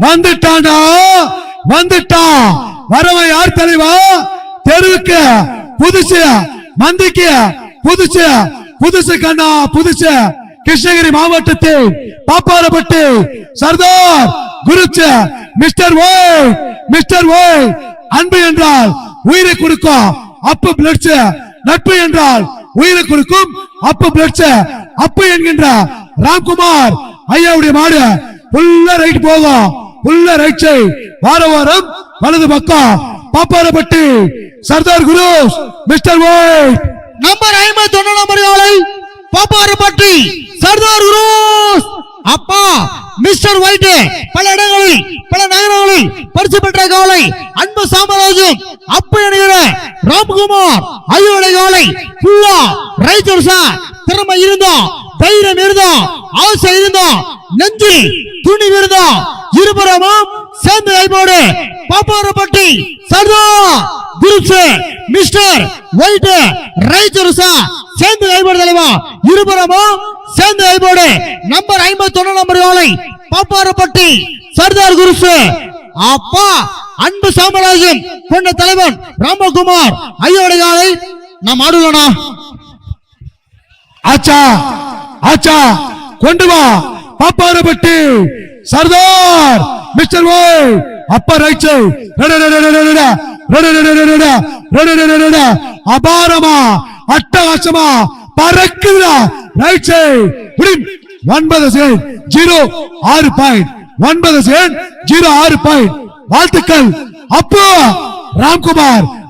வந்துட்டான்டா வந்துட்டான். வரவன் யார் தலைவா? தெருவுக்கு புதுசு, மந்திக்கு புதுசு, புதுசு கண்ணா புதுசு. கிருஷ்ணகிரி மாவட்டத்தில் பாப்பாரப்பட்டி சர்தார் குருச்சு மிஸ்டர் ஓய், மிஸ்டர் ஓய். அன்பு என்றால் உயிரை கொடுக்கும் அப்பு பிளட்ஸ், நட்பு என்றால் உயிரை கொடுக்கும் அப்பு பிளட்ஸ். அப்பு என்கின்ற ராம்குமார் ஐயாவுடைய மாடு புல்ல ரைட் போகும், புல்ல ரைட் சைடு. வார வாரம் வலது பக்கம் பாப்பாரப்பட்டி சர்தார் குரு மிஸ்டர் ஓய். நம்பர் 51 நம்பர் காலை பாப்பாரப்பட்டி சர்தார் குரு அப்பா மிஸ்டர் ஒயிட். பல இடங்களில் பல நகரங்களில் பரிசு பெற்ற காலை அன்பு சாம்ராஜ்யம் அப்ப என்கிற ராம்குமார் ஐயோட காலை புல்லா ரைச்சர்ஸா. திறமை இருந்தோம், தைரியம் இருந்தோம், ஆசை இருந்தோம், நெஞ்சில் துணி இருந்தோம். இருபுறமும் சேர்ந்து கைப்போடு பாப்பாரப்பட்டி சர்தார் குரு மிஸ்டர் ஒயிட் ரைச்சர்ஸா சேர்ந்து கைப்போடு தலைவா. இருபுறமும் சேர்ந்து கைப்போடு. நம்பர் 51 நம்பர் காலை பாப்பாரப்பட்டி சர்தார் குரு அப்பா அன்பு சாம்ராஜ்யம் கொண்ட தலைவன் ராமகுமார் ஐயோட காலை நாம் ஆடுவோனா. ஆச்சா ஆச்சா கொண்டு வா பாப்பாரப்பட்டி சர்தார் மிஸ்டர் ஓய். அப்பா ரைட் சைடு அபாரமா அட்டகாசமா பறக்குதா right side. 9 second 06 point, 9 second 06 point. வாழ்த்துக்கள் அப்போ ராம்குமார்